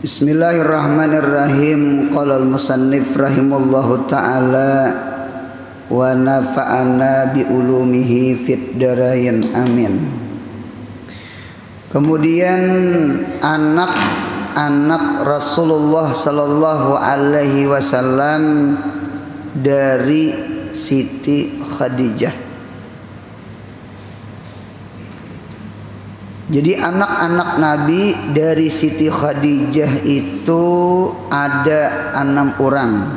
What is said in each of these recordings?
Bismillahirrahmanirrahim. Qala al-musannif rahimallahu ta'ala wa nafa'ana bi ulumihi fid darain amin. Kemudian anak Rasulullah sallallahu alaihi wasallam dari Siti Khadijah. Jadi anak-anak Nabi dari Siti Khadijah itu ada 6 orang.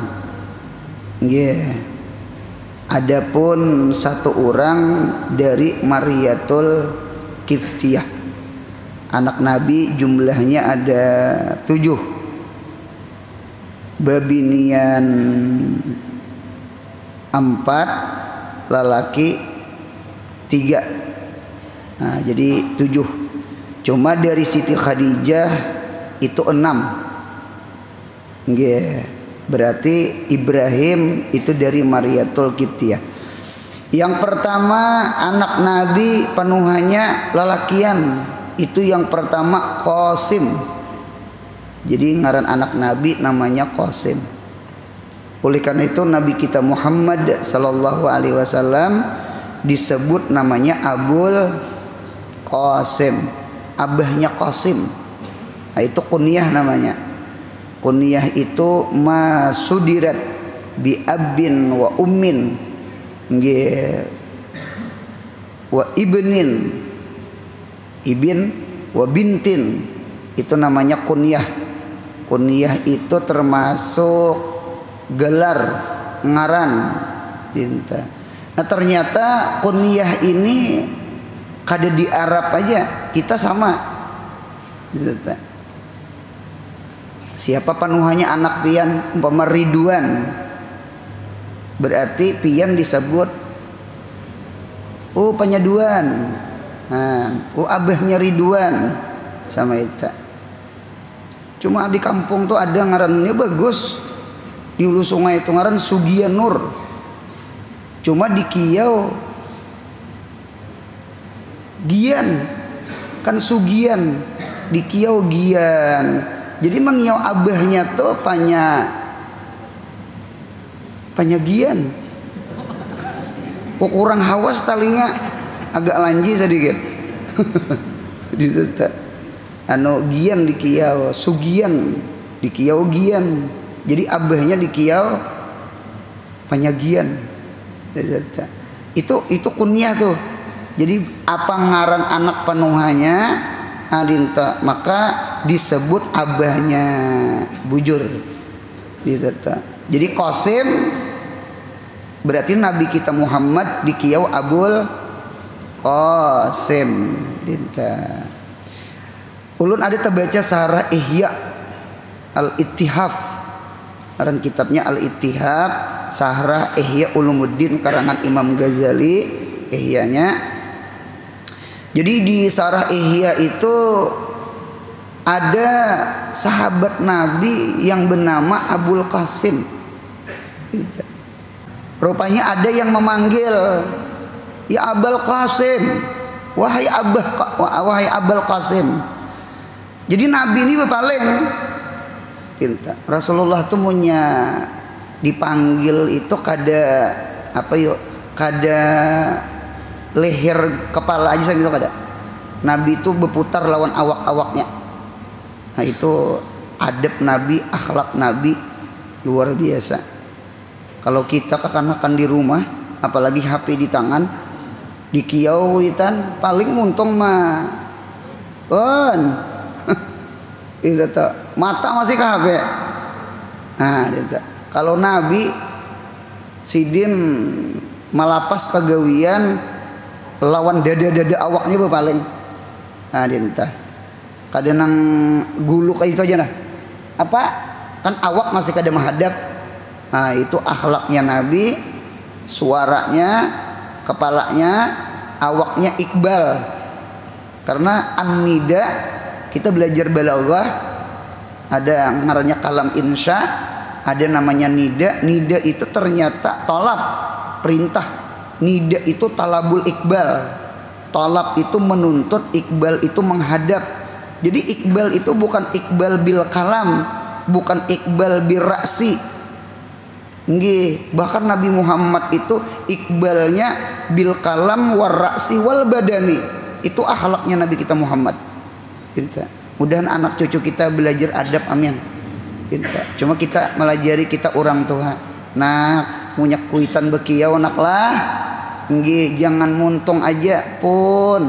Adapun 1 orang dari Mariyatul Kiftiyah. Anak Nabi jumlahnya ada 7. Babinian 4, lelaki 3. Nah, jadi 7. Cuma dari Siti Khadijah itu 6. Berarti Ibrahim itu dari Mariyatul Qibtiyah. Yang pertama anak Nabi penuhannya lelakian. Itu yang pertama Qasim. Jadi ngaran anak Nabi namanya Qasim. Oleh karena itu Nabi kita Muhammad sallallahu alaihi wasallam disebut namanya Abul Qasim. Abahnya Qasim. Nah, itu kunyah namanya. Kunyah itu masudirat bi abin wa ummin wa ibnin, ibin wa bintin, itu namanya kunyah. Kunyah itu termasuk gelar ngaran cinta. Nah ternyata kunyah ini kada di Arab aja kita sama. Siapa penuhannya anak pian umpama Ridwan, berarti pian disebut penyaduan. Abahnya Ridwan sama itu. Cuma di kampung tuh ada ngarannya bagus, di hulu sungai itu ngaran Sugian Nur. Cuma di Kiau Gian, kan Sugian, di Kiau Gian. Jadi mengiau abahnya tuh Gian. Kok kurang hawas talinga, agak lanji sedikit. Gian di Kiau, Sugian di Kiau Gian. Jadi abahnya di Kiau Panyagian. Itu kunyah tuh. Jadi apa ngaran anak penuhannya adinta, maka disebut abahnya bujur. Jadi Qasim berarti Nabi kita Muhammad di Kiau Abul Qasim dinta. Ulun ada terbaca sarah Ihya Al-Ittihaf. Aran kitabnya Al-Ittihaf, sarah Ihya Ulumuddin karangan Imam Ghazali Ihyanya. Jadi di sarah Ihya itu ada sahabat Nabi yang bernama Abul Qasim. Rupanya ada yang memanggil, ya Abul Qasim, wahai Abul Qasim. Jadi Nabi ini berpaling. Rasulullah tuh punya dipanggil itu kada leher kepala aja saya gitu kada. Nabi itu berputar lawan awak-awaknya. Nah itu adab Nabi, akhlak Nabi luar biasa. Kalau kita kekanakan di rumah, apalagi HP di tangan, di kiau itan paling untung mah mata masih ke HP. Nah kalau Nabi sidin malapas kegawian lawan dada awaknya berpaling. Nah dinta kadang nang gulu kayak itu aja nah. Apa kan awak masih kada menghadap. Nah itu akhlaknya Nabi, suaranya, kepalanya, awaknya iqbal. Karena an-nida kita belajar balaghah ada ngarannya kalam insya, ada namanya nida. Nida itu ternyata tolab, perintah. Nida itu talabul iqbal. Talab itu menuntut, iqbal itu menghadap. Jadi iqbal itu bukan iqbal bil kalam, bukan iqbal bil raksi. Nggih, bahkan Nabi Muhammad itu iqbalnya bil kalam war raksi wal badani. Itu akhlaknya Nabi kita Muhammad. Mudahan anak cucu kita belajar adab, amin. Cuma kita melajari kita orang tua. Nah, punya kuitan bekiau nak lah. Nggih, jangan muntung aja pun.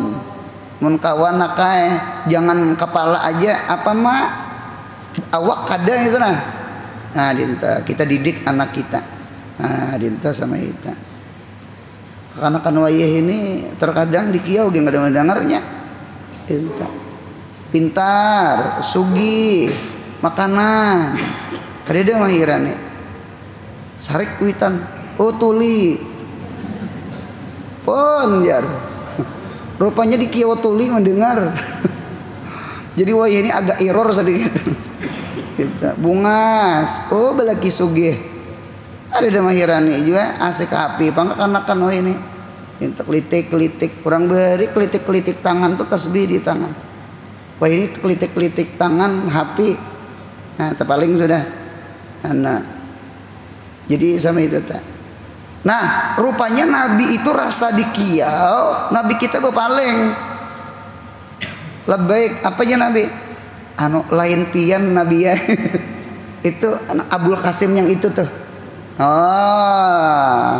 Mun kawan nakai, jangan kepala aja apa mah awak kadang itu nah. Nah, dinta kita didik anak kita. Nah, dinta sama kita. Karena kan wayah ini terkadang di kiau ge enggak dengarnya. Dinta. Pintar, sugih, makanan. Kadeda mahirane. Sarik kuitan. Oh, tuli. Pon jar. Rupanya di kiau tuli mendengar. Jadi wayah ini agak error sedikit. Kita bungas, oh belaki sugih. Ada mahirani juga asik api, pangkat-anakan wah ini. Kita kelitik-kelitik, kurang beri kelitik-kelitik tangan tuh tasbih di tangan. Wah ini kelitik-kelitik tangan HP. Nah, terpaling sudah. Nah, jadi sama itu tak. Nah, rupanya Nabi itu rasa di kiau, Nabi kita berpaling. Lebaik, apanya Nabi? Lain pian Nabi ya. Itu Abul Qasim yang itu tuh. Oh.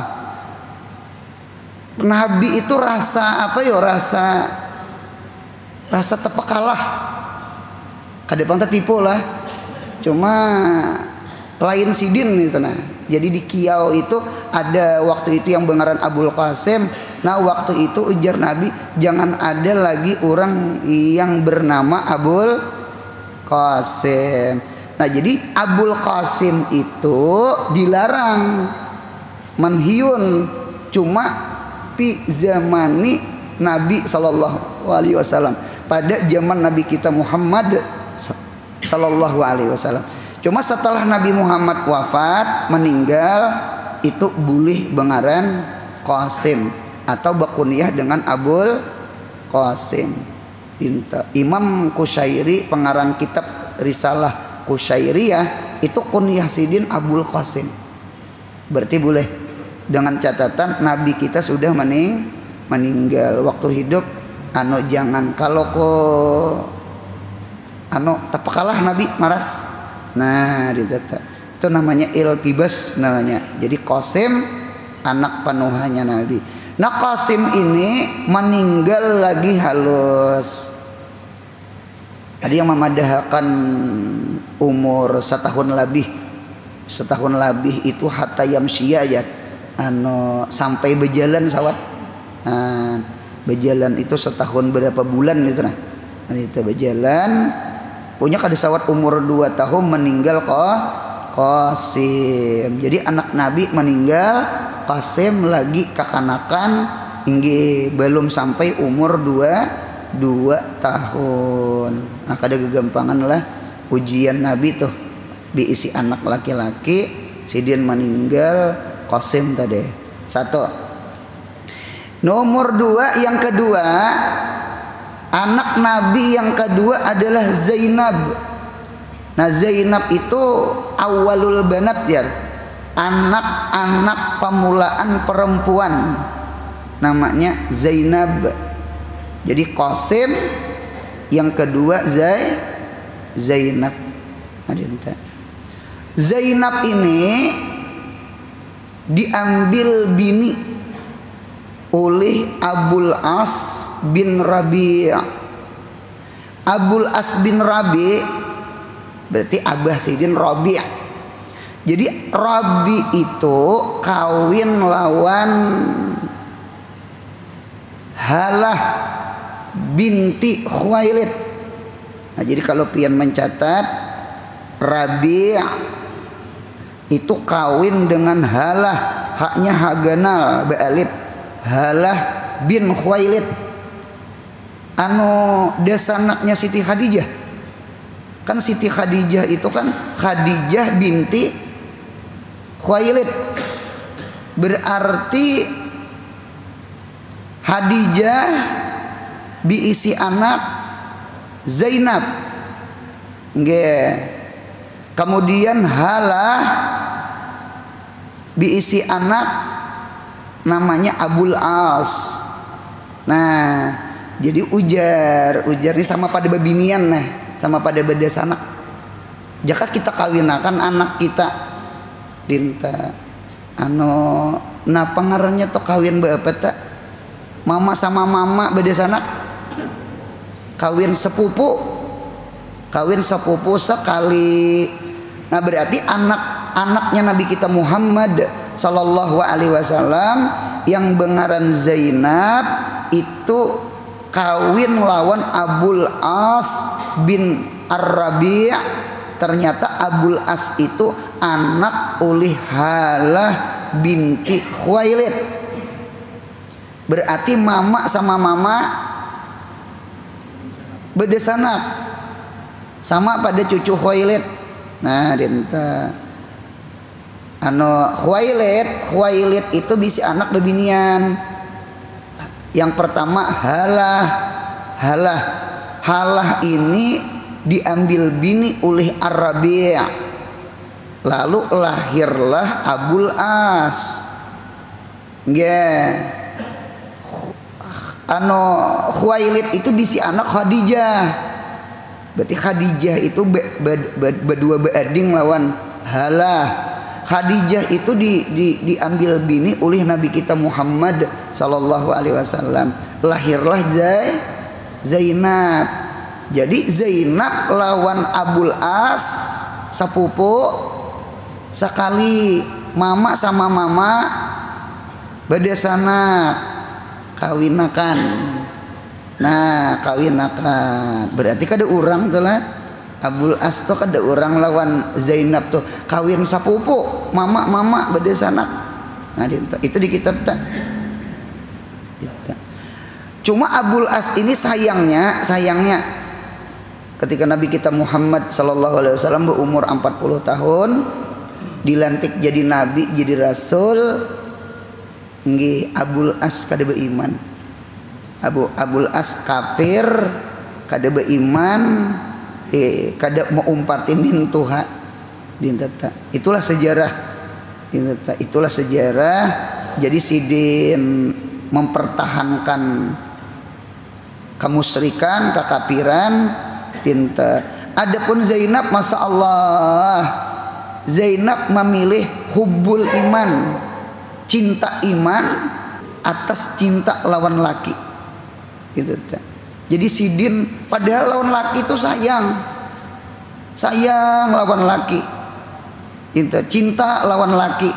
Nabi itu rasa apa ya? Rasa tepekalah. Kadepang tipu lah. Cuma lain sidin itu nah. Jadi di kiau itu ada waktu itu yang bengaran Abul Qasim. Nah waktu itu ujar Nabi, jangan ada lagi orang yang bernama Abul Qasim. Nah jadi Abul Qasim itu dilarang manhiyun, cuma pi zamani Nabi sallallahu alaihi wasallam, pada zaman Nabi kita Muhammad sallallahu alaihi wasallam. Cuma setelah Nabi Muhammad wafat meninggal itu boleh bengaran Qasim atau bakunyah dengan Abul Qasim. Imam Qushairi pengarang kitab Risalah Qushairiyah itu kunyah sidin Abul Qasim. Berarti boleh dengan catatan Nabi kita sudah meninggal waktu hidup. Jangan kalau tapakalah Nabi maras. Nah, itu namanya iltibas namanya. Jadi Qasim anak panuhannya Nabi. Nah Qasim ini meninggal lagi halus. Ada yang memadahkan umur setahun lebih itu hatta yamsyiya ya. Sampai berjalan sawat. Berjalan itu setahun berapa bulan itu nah. Itu berjalan punya kada sawat umur 2 tahun meninggal Qasim. Jadi anak Nabi meninggal, Qasim lagi kakanakan, hingga belum sampai umur 2 tahun. Nah kada kegampangan lah ujian Nabi tuh diisi anak laki-laki, sidin meninggal Qasim tadi. Satu. Nomor 2 yang kedua, anak Nabi yang kedua adalah Zainab. Nah Zainab itu awalul banat ya, anak-anak pemulaan perempuan, namanya Zainab. Jadi Qasim yang kedua Zainab. Zainab ini diambil bini oleh Abul As bin Rabi'. Abul As bin Rabi' berarti Abah Sidin Rabi'. Jadi Rabi itu kawin lawan Halah binti Khuwailid. Nah, jadi kalau pian mencatat Rabi' itu kawin dengan Halah, haknya Haganal bealif, Halah bin Khuwailid. Desa anaknya Siti Khadijah. Kan Siti Khadijah itu kan Khadijah binti Khuwailid. Berarti Khadijah diisi anak Zainab. Nggih. Kemudian Halah diisi anak namanya Abul As. Nah, jadi ujar ini sama pada babinian nah, sama pada bedes anak. Jika kita kawinakan anak kita dinta napa ngarannya tuh kawin bapak tak mama sama mama bedes anak kawin sepupu sekali. Nah berarti anak-anaknya Nabi kita Muhammad Sallallahu Alaihi Wasallam yang bengaran Zainab itu kawin lawan Abul As bin Ar-Rabi'. Ternyata Abul As itu anak oleh Halah binti Khuwailid. Berarti mama sama mama bedes anak sama pada cucu Khuwailid. Nah dinta Khuwailid itu bisa anak bebinian. Yang pertama Halah ini diambil bini oleh Ar-Rabi'. Lalu lahirlah Abul As. Nggih. Khuwailid itu bisi anak Khadijah. Berarti Khadijah itu berdua beading lawan Halah. Khadijah itu diambil bini oleh Nabi kita Muhammad Sallallahu Alaihi Wasallam. Lahirlah Zainab. Jadi Zainab lawan Abul As sepupu sekali, mama sama mama bedesana kawinakan. Nah kawinakan berarti kada urang tuh lah. Abul As tuh kada urang lawan Zainab tuh kawin sepupu mama bedesana. Nah itu di kitab tak. Cuma Abul As ini sayangnya ketika Nabi kita Muhammad Sallallahu Alaihi Wasallam berumur 40 tahun dilantik jadi nabi jadi rasul, nggih Abul As kada beriman. Abul As kafir, kada beriman, kada mau umpatin Tuhan. Itulah sejarah. Itulah sejarah. Jadi sidin mempertahankan kemusyrikan, kekafiran. Adapun Zainab, masya Allah, Zainab memilih hubbul iman, cinta iman atas cinta lawan laki. Gitu. Jadi sidin padahal lawan laki itu sayang lawan laki. Gitu. Cinta lawan laki.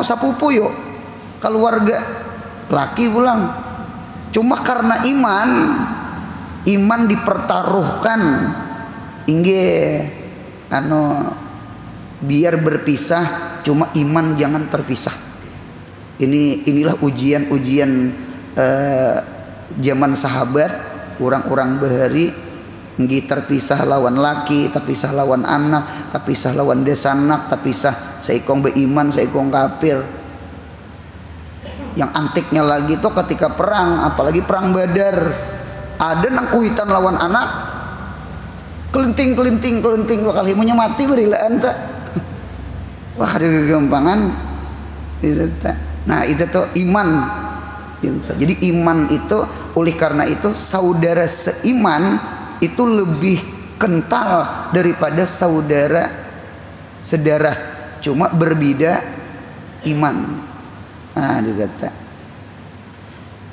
Sapupu yuk keluarga laki pulang. Cuma karena iman dipertaruhkan, inggih biar berpisah, cuma iman jangan terpisah. Inilah ujian zaman sahabat, orang-orang bahari nggih terpisah lawan laki, terpisah lawan anak, terpisah lawan desanak, terpisah seikong beiman, seikong kafir. Yang antiknya lagi tuh ketika perang, apalagi perang Badar. Ada nang kuitan lawan anak kelenting bakal imunya mati berilaan tak. Wah ada kegampangan. Nah itu tuh iman. Jadi iman itu oleh karena itu saudara seiman itu lebih kental daripada saudara sedarah, cuma berbeda iman. Nah dikata.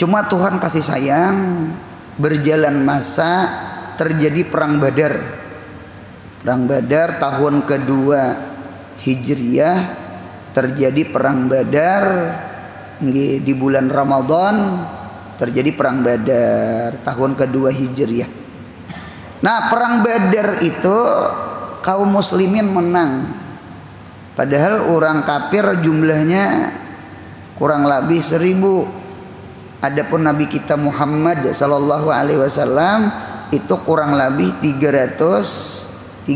Cuma Tuhan kasih sayang. Berjalan masa terjadi perang Badar. Perang Badar tahun kedua Hijriyah terjadi perang Badar. Di bulan Ramadan terjadi perang Badar tahun kedua Hijriyah. Nah perang Badar itu kaum muslimin menang. Padahal orang kafir jumlahnya kurang lebih 1000. Adapun Nabi kita Muhammad Sallallahu Alaihi Wasallam itu kurang lebih 313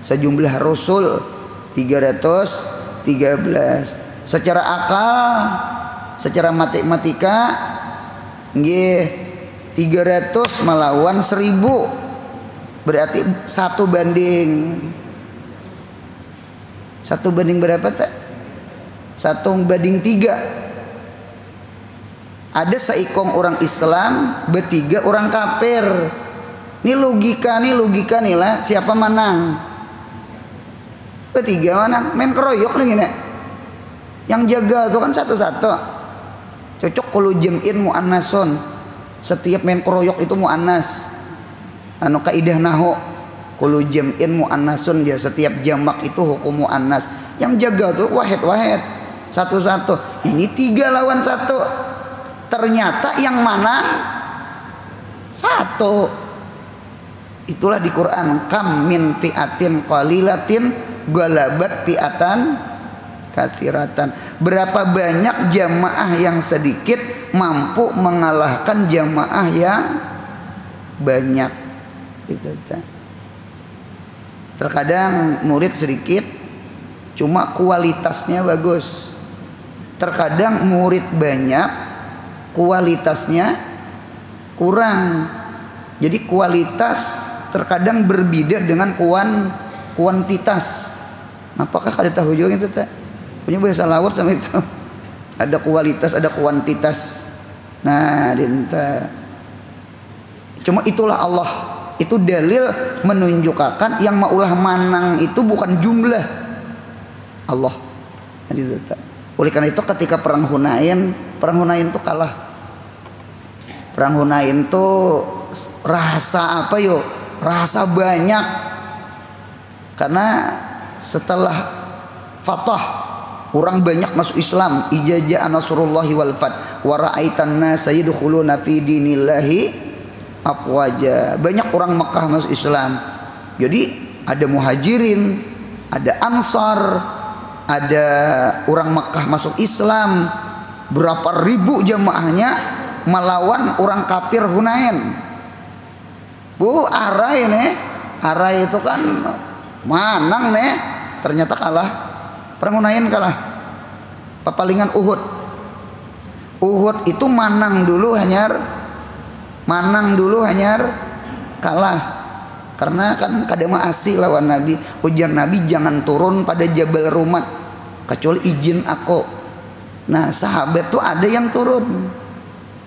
sejumlah Rasul 313. Secara akal, secara matematika, nggih 300 melawan 1000, berarti 1 banding berapa tak? 1 banding 3. Ada seikong orang Islam, bertiga orang kafir. Ini logika nih lah, siapa menang? Bertiga menang, main keroyok lagi nih. Yang jaga tuh kan satu-satu. Cocok kalau jam'in mu'annason. Setiap main keroyok itu mu'annas. Anu kaidah nahu, kalau jam'in mu'annason dia, setiap jamak itu hukum mu'annas. Yang jaga tuh wahid satu-satu. Ini 3 lawan 1. Ternyata yang menang 1. Itulah di Quran, kam min fi'atin qalilatin galabat fi'atan katsiratan. Berapa banyak jamaah yang sedikit mampu mengalahkan jamaah yang banyak. Itu. Terkadang murid sedikit cuma kualitasnya bagus. Terkadang murid banyak kualitasnya kurang. Jadi kualitas terkadang berbeda dengan kuantitas. Apakah ada tahu juga itu tak? Punya bahasa laut sama itu. Ada kualitas, ada kuantitas. Nah, dinta. Cuma itulah Allah. Itu dalil menunjukkan yang maulah manang itu bukan jumlah. Allah. Jadi itu tak. Oleh karena itu ketika perang Hunain itu kalah. Perang Hunain itu rasa apa yo? Rasa banyak. Karena setelah fatah orang banyak masuk Islam, ijazah nasrullahi wal fath wa ra'aitan nasa yadkhuluna fi dinillahi afwaja. Banyak orang Mekah masuk Islam. Jadi ada muhajirin, ada ansar, ada orang Mekah masuk Islam. Berapa ribu jamaahnya melawan orang kafir Hunain. Arai itu kan manang nih, ternyata kalah. Perang Hunain kalah. Papalingan Uhud itu manang dulu hanyar kalah. Karena kan kadang asih lawan Nabi. Ujar Nabi jangan turun pada Jabal Rumat kecuali izin aku. Nah sahabat tuh ada yang turun.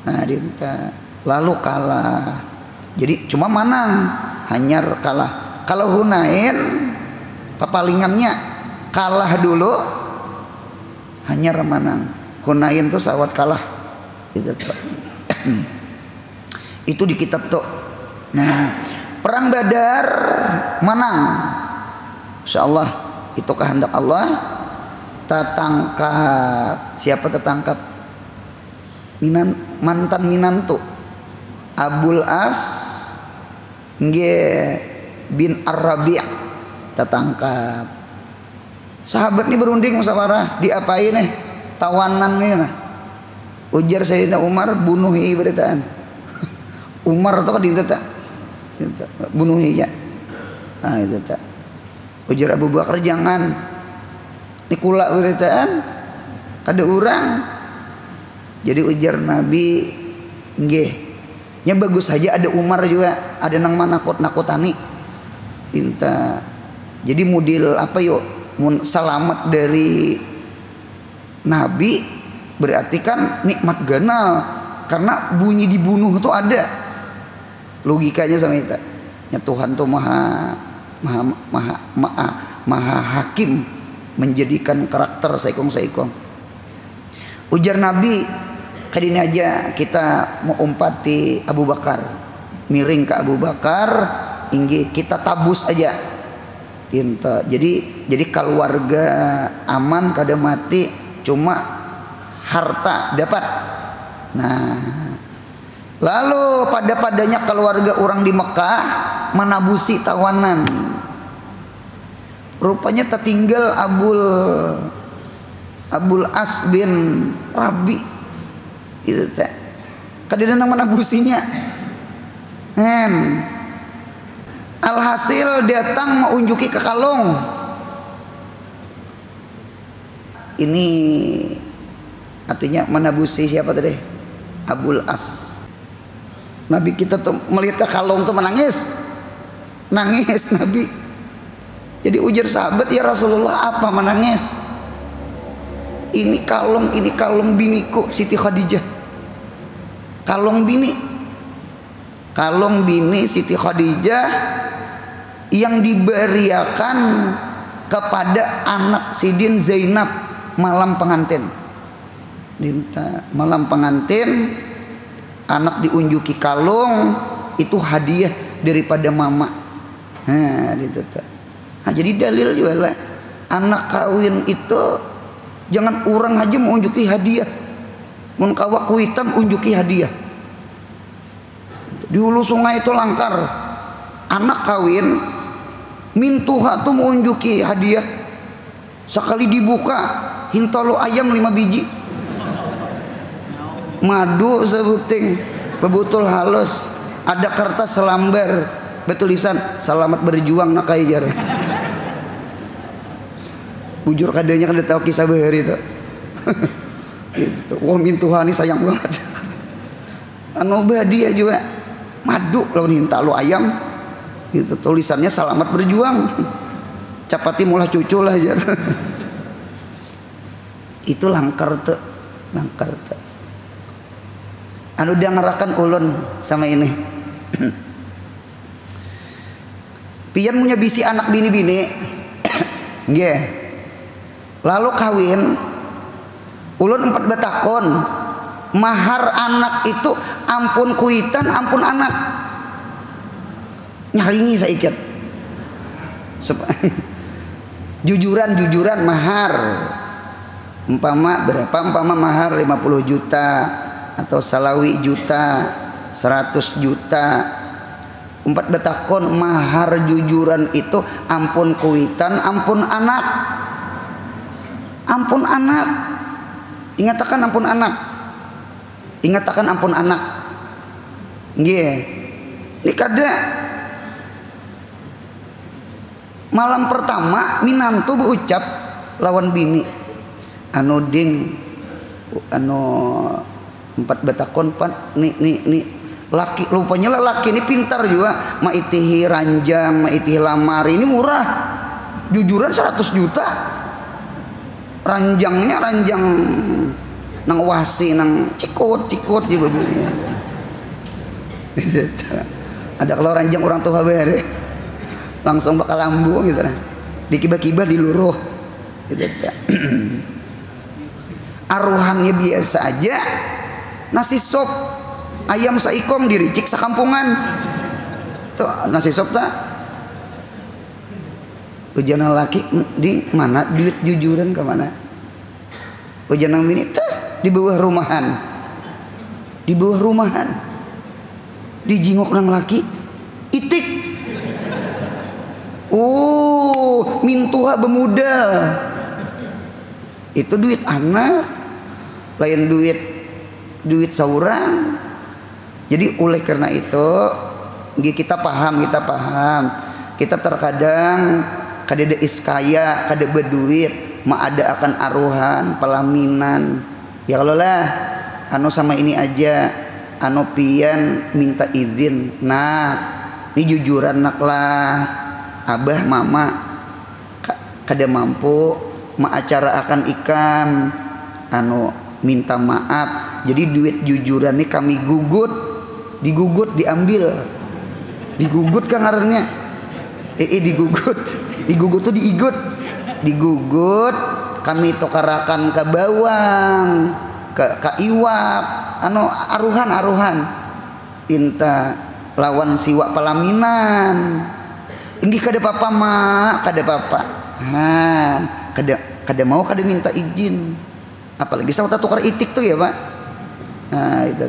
Nah dinta lalu kalah. Jadi cuma manang, hanyar kalah. Kalau Hunain papalingannya kalah dulu, hanyar manang. Hunain tuh sawat kalah. Itu di kitab tuh. Nah, perang Badar menang. Insyaallah itu kehendak Allah. Tertangkap. Siapa tertangkap? Mantan minantu Abul As bin Ar-Rabi' tertangkap. Sahabat ini berunding musyawarah, diapain nih? Tawanan nih nah. Ujar Sayyidina Umar bunuhi beritaan. Umar itu kan dinta bunuhi ya. Nah itu tak. Ujar Abu Bakar jangan. Ini kula beritaan. Ada orang. Jadi ujar Nabi nggih. Nya bagus saja ada Umar juga, ada nang mana nakut-nakutani. Minta. Jadi mudil apa yuk? Selamat dari Nabi berarti kan nikmat ganal karena bunyi dibunuh tuh ada logikanya sama itu. Ya Tuhan tuh maha hakim menjadikan karakter saikong. Ujar Nabi, kadini aja kita mau umpati Abu Bakar, miring ke Abu Bakar, inggi kita tabus aja. Inta. Jadi keluarga aman kada mati, cuma harta dapat. Nah, lalu padanya keluarga orang di Mekah menabusi tawanan. Rupanya tertinggal Abul As bin Rabi. Itu teh. Kadang nang menabusinya. Alhasil datang mengunjuki ke kalung. Ini artinya menabusi siapa tadi? Abul As. Nabi kita tuh melihat ke kalung tuh menangis, nangis Nabi. Jadi ujar sahabat, ya Rasulullah apa menangis? Ini kalung biniku Siti Khadijah. Kalung bini Siti Khadijah yang diberiakan kepada anak Sidin Zainab malam pengantin. Malam pengantin anak diunjuki kalung, itu hadiah daripada mama. Nah, gitu. Nah, jadi dalil juga lah, anak kawin itu jangan orang aja mau unjuki hadiah. Mun kawa kuitan unjuki hadiah. Di hulu sungai itu langkar, anak kawin mintuha tuh mau unjuki hadiah. Sekali dibuka hintolo ayam 5 biji, madu sebuting, bebutul halus, ada kertas selambar betulisan selamat berjuang nak kajar. Bujur kadenya kan tahu kisah bahari itu. Gitu. Wah mintuha ini sayang banget. Anu dia juga madu lawan hintalo ayam. Gitu, tulisannya selamat berjuang. Capati mulah cucu lah jar. Itu langkar tuh. Anu dia ngerakan ulun sama ini. Pian punya bisi anak bini-bini. Nggih. Lalu kawin ulun 4 batakon. Mahar anak itu ampun kuitan, ampun anak. Nyaringi saikat. Jujuran mahar. Umpama berapa? Umpama mahar 50 juta atau salawi juta, 100 juta. 4 batakon mahar jujuran itu ampun kuitan, ampun anak. Ampun anak. Ingatakan ampun anak. Ingatakan ampun anak. Nggih. Ini kada malam pertama minantu berucap lawan bini anu ding anu 4 batakon pan nih laki, rupanya laki ini pintar juga, maitihi ranjang, maitihi lamar, ini murah, jujuran 100 juta, ranjangnya ranjang nang wasi nang cikut juga bunyi. Ada kalau ranjang orang tua bare langsung bakal lambung gitu nah, dikiba-kiba diluruh gitu. Aruhannya biasa aja, nasi sop ayam saikom diricik sakampungan tuh nasi sop tak ujian laki di mana duit jujuran ke mana ujian nang ini tuh di bawah rumahan dijingok nang laki itik mintuha bemudal itu duit anak lain duit saurang. Jadi oleh karena itu kita paham kita terkadang kadeda iskaya kada berduit ma ada akan aruhan pelaminan ya kalau lah anu sama ini aja anu pian minta izin nah ini jujuran nak lah abah mama kada mampu ma acara akan ikan anu minta maaf jadi duit jujuran ini kami digugut diambil digugut kan ngarannya digugut tuh digugut kami tukarakan ke bawang ke iwak anu aruhan pinta lawan siwak pelaminan ini kada papa mak kada papa kada mau kada minta izin apalagi sama tukar itik tuh ya pak nah itu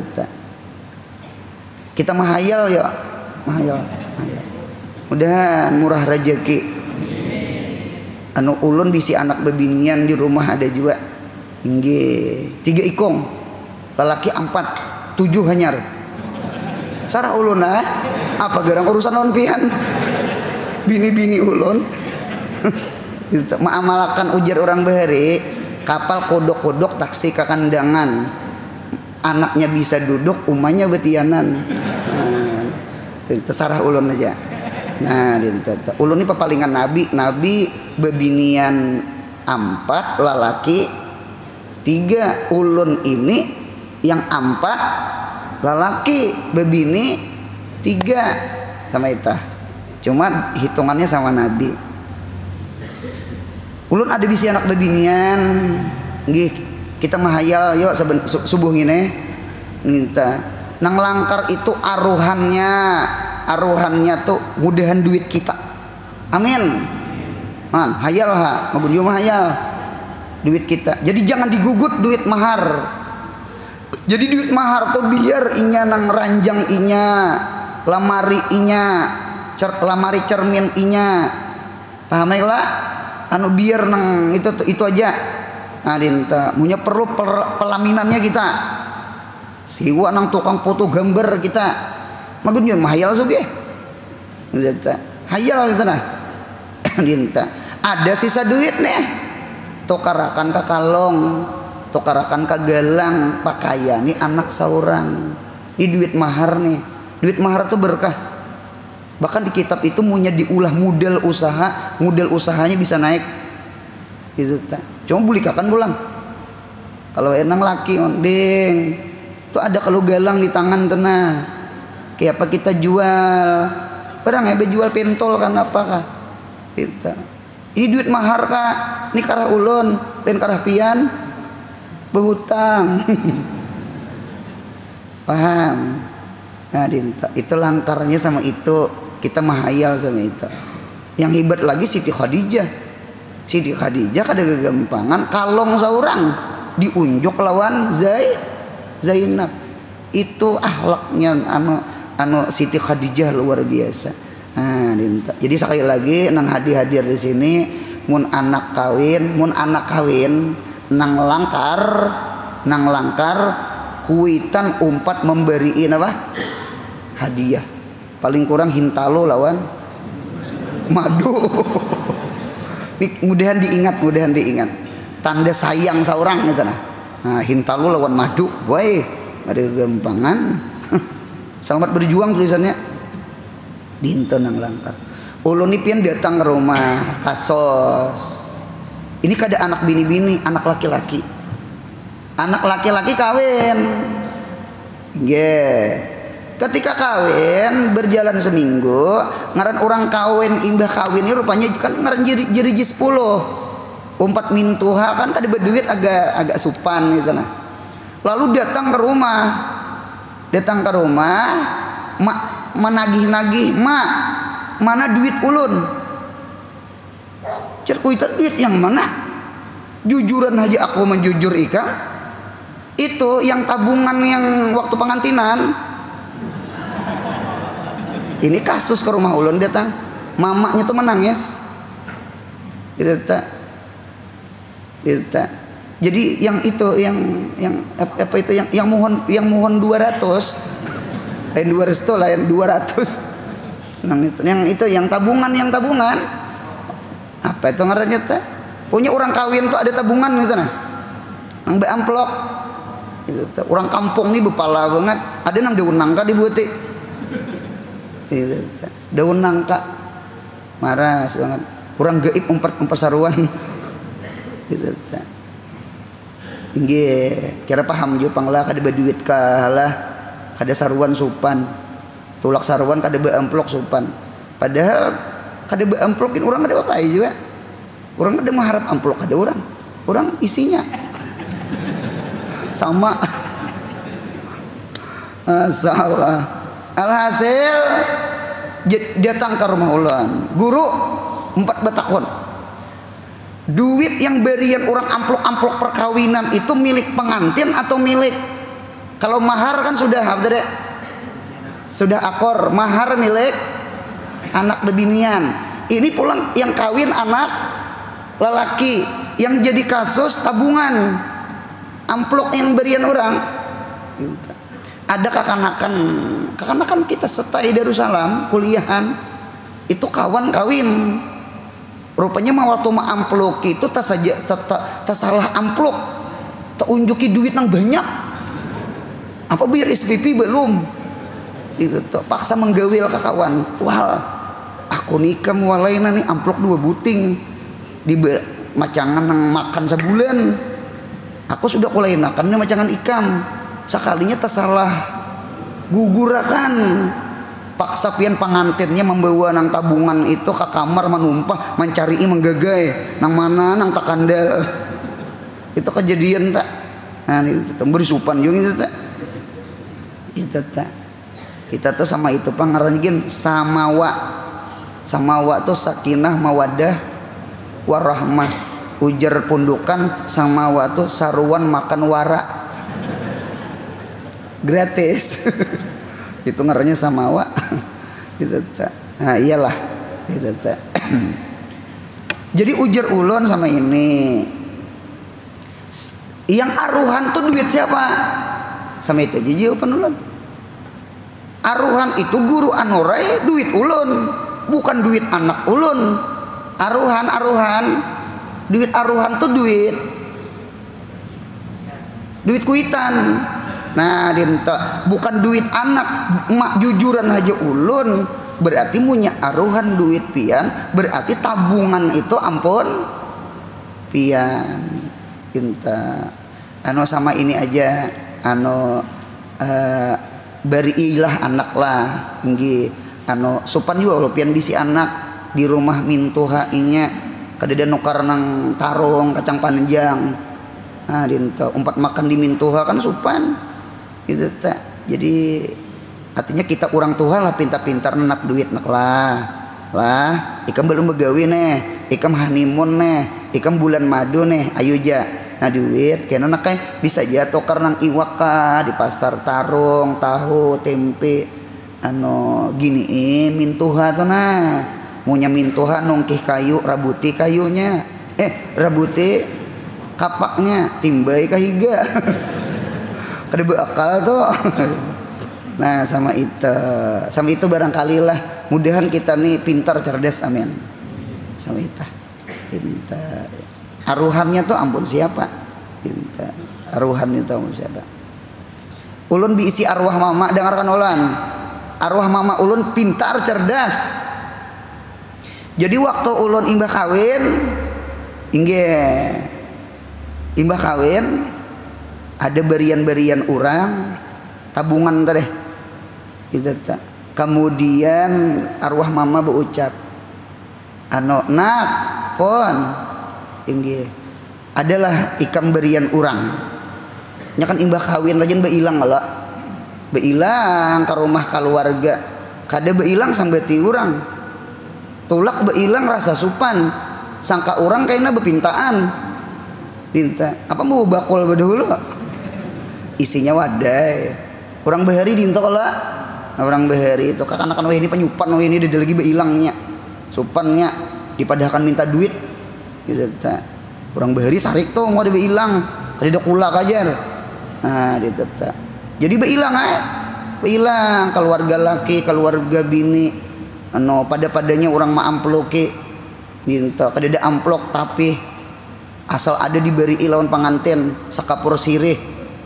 kita mahayal ya mahayal mudahan murah rezeki anu ulun bisi anak bebinian di rumah ada juga inggih 3 ikong lelaki 4 7 hanyar sarah ulun apa garang urusan non pian bini ulun maamalakan ujar orang bahari kapal kodok taksi ke kandangan anaknya bisa duduk umanya betianan terserah ulun aja. Nah ulun ini pepalingan nabi bebinian 4 lalaki 3. Ulun ini yang 4 lalaki bebini 3 sama itah, cuma hitungannya sama nabi. Ulun ada bisi anak bebinian nggih, kita mahayal yuk subuh ini minta nang langkar itu aruhannya tuh mudahan duit kita, amin man hayal ha magun mah hayal duit kita. Jadi jangan digugut duit mahar. Jadi duit mahar tuh biar inya nang ranjang inya, lamari inya, lamari cermin inya, paham lah anu biar nang itu aja. Nah dinta punya perlu pelaminannya kita siwa nang tukang foto gambar kita magun yun mahayal suge hayal gitu nah. Dinta ada sisa duit nih tukarakan ke kalong, tukarakan ke galang pakaian nih anak seorang. Ini duit mahar nih, duit mahar tuh berkah. Bahkan di kitab itu punya diulah modal usahanya bisa naik gitu ta. Cuma bulikakan pulang kalau enang laki onding tuh ada kalau galang di tangan tenah kayak apa kita jual barang hebe jual pentol kan apakah kita ini duit mahar kak ini karah ulun dan karah pian berhutang. Paham? Nah dinta itu langkarnya sama itu kita mahayal sama itu. Yang hebat lagi Siti Khadijah kada kegampangan kalong seorang diunjuk lawan Zainab. Itu akhlaknya anu Siti Khadijah luar biasa. Nah, jadi sekali lagi nang hadir di sini mun anak kawin nang langkar kuitan umpat memberiin apa hadiah paling kurang hintalo lawan madu. Mudahan diingat tanda sayang seorang gitu nah. Hintalo lawan madu boy ada gampangan. Selamat berjuang tulisannya dinten nang langkar. Ulun ni pian datang ke rumah kasos. Ini kada anak bini-bini, anak laki-laki. Anak laki-laki kawin. Ketika kawin berjalan seminggu, ngaran orang kawin imbah kawin ini rupanya kan ngaran jeriji 10. Umpat mintuha kan tadi berduit agak supan gitu nah. Lalu datang ke rumah, mak menagih-nagih, mak mana duit ulun? Cerkuitan duit yang mana? Jujuran aja aku menjujur ika. Itu yang tabungan yang waktu pengantinan. Ini kasus ke rumah ulun datang, mamanya tuh menangis. Gitu tak. Jadi yang apa itu yang mohon 200. Lain 200 lain 200. Yang tabungan apa itu ngarannya teh? Punya orang kawin tuh ada tabungan gitu nah. Nang be amplop. Gitu teh. Orang kampung nih bepala banget. Ada nang daun nangka dibuati. Gitu teh. Daun nangka. Marah banget. Orang gaib umpat saruan. Gitu teh. Inggih, kira paham jo panglah kada baduit kalah. Kada saruan supan tulak saruan kada beamplok supan padahal kada beamplokin orang kada apa juga orang kada mengharap amplok kada orang isinya sama. Masalah alhasil datang ke rumah ulun guru 4 batakon duit yang berian orang amplok perkawinan itu milik pengantin atau milik kalau mahar kan sudah akor mahar milik anak bebinian. Ini pulang yang kawin anak lelaki yang jadi kasus tabungan amplok yang berian orang. Ada kakanakan kita setai Darussalam kuliahan itu kawan kawin. Rupanya waktu amplok itu tak salah amplok tak unjuki duit nang banyak. Apa biar SPP belum itu tuh paksa menggawil ke kawan. Wal aku nikah walaina nih amplok 2 buting di macangan yang makan sebulan. Aku sudah kulai makan nih macangan ikam sekalinya tersalah gugurakan. Paksa pian pengantinnya membawa nang tabungan itu ke kamar menumpah mencari menggagai nang mana nang tak kandal. Itu kejadian tak. Nah itu beri supan juga itu tak. Itu tak. Kita tuh sama itu pangaranjeun samawa. Samawa tuh sakinah mawaddah warahmah. Ujar pundukan samawa tuh saruan makan wara. Gratis. Itu ngarannya samawa. Gitu tak. Nah iyalah gitu tak. Jadi ujar ulun sama ini yang aruhan tuh duit siapa? Sama itu aja jawaban ulun. Aruhan itu guru anurai duit ulun, bukan duit anak ulun. Aruhan duit aruhan tuh duit kuitan. Nah dinta bukan duit anak. Mak jujuran aja ulun berarti punya aruhan duit pian, berarti tabungan itu ampun pian. Dinta anu sama ini aja anu berilah anak lah inggi anu supan juga lo pian bisi anak di rumah mintuha inya kadeda nukar nang tarung kacang panjang. Nah dinta umpat makan di mintuha kan supan gitu tak. Jadi artinya kita orang tua lah pintar-pintar nak duit nak lah ikam belum begawi nih ikam honeymoon nih ikam bulan madu nih ayo ja nah duit kena nak bisa jatuh karena iwak di pasar tarung tahu tempe anu gini mintuha tuh nah munya mintuha nongkih kayu rabuti kayunya rabuti kapaknya timbai kahiga kada beakal tuh. Nah sama itu barangkali lah mudahan kita nih pintar cerdas amin sama itu pintar. Aruhannya tuh ampun siapa pintar aruhannya tuh ampun siapa. Ulun diisi arwah mama dengarkan ulan arwah mama ulun pintar cerdas. Jadi waktu ulun imbah kawin imbah kawin ada berian-berian orang tabungan teh gitu tak. Kemudian arwah mama berucap anu nak pon tinggi adalah ikam berian orang nya kan imbah kawin rajin beilang lah beilang ke rumah keluarga kada beilang sampai ti urang tulak beilang rasa supan sangka orang kayaknya bepintaan pinta apa mau bakul dahulu isinya wadai orang bahari dinto kala orang bahari itu kakanakan wah ini penyupan wah ini ada lagi beilangnya supannya dipadahkan minta duit gitu tak. Orang bahari sarik tuh mau beilang tadi dak kulak aja nah gitu tak. Jadi beilang beilang keluarga laki keluarga bini anu padanya orang ma amploke minta kada ada amplok tapi asal ada diberi lawan panganten sakapur sirih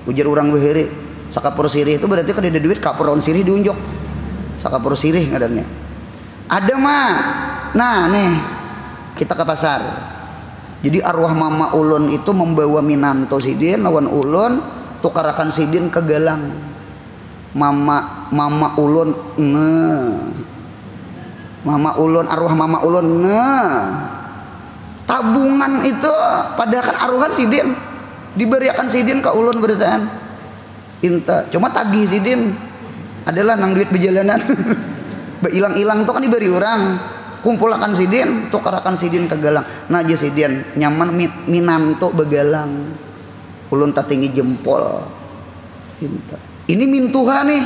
ujar orang bahari sakapur sirih itu berarti kada ada duit kapuron sirih diunjuk sakapur sirih ngadannya ada mah. Nah nih kita ke pasar. Jadi arwah mama ulun itu membawa minanto sidin lawan ulun tukarakan sidin ke galang mama ulun mama ulun arwah mama ulun tabungan itu padahal aruhan sidin diberiakan sidin ke ulun beritaan inta cuma tagih sidin adalah nang duit berjalanan beilang-ilang tuh kan diberi orang kumpulakan sidin tukarakan sidin ke galang nah aja sidin nyaman minanto begalang ulun tak tinggi jempol inta. Ini mintuha nih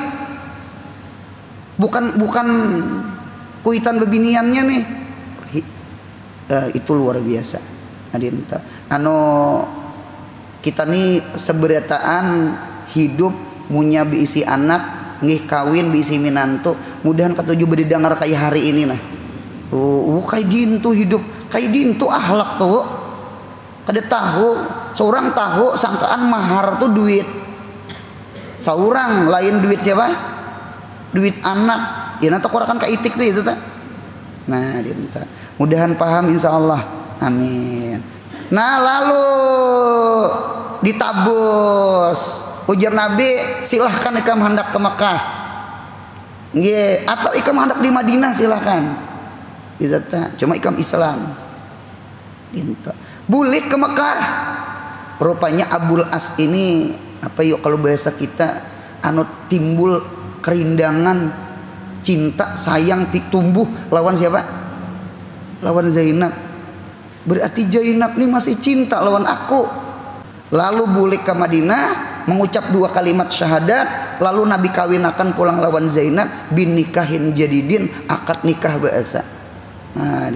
bukan kuitan bebiniannya nih itu luar biasa adinta anu kita nih seberataan hidup munya biisi anak ngih kawin biisi minantu mudahan ketujuh berdidengar kayak hari ini nah kayak dintu hidup kayak dintu akhlak tuh kada tahu seorang tahu sangkaan mahar tuh duit seorang lain duit siapa duit anak ya nanti orang kan kaitik tuh itu tak. Nah dinta mudahan paham insyaallah amin. Nah lalu ditabus ujar Nabi silahkan ikam hendak ke Mekah atau ikam hendak di Madinah silahkan gitu tak. Cuma ikam Islam dinta bulik ke Mekah. Rupanya Abul As ini apa yuk kalau bahasa kita anu timbul kerindangan cinta sayang tumbuh lawan siapa? Lawan Zainab. Berarti Zainab ini masih cinta lawan aku. Lalu bulik ke Madinah mengucap 2 kalimat syahadat, lalu Nabi kawinakan pulang lawan Zainab bin nikahin jadidin, akad nikah bahasa. Nah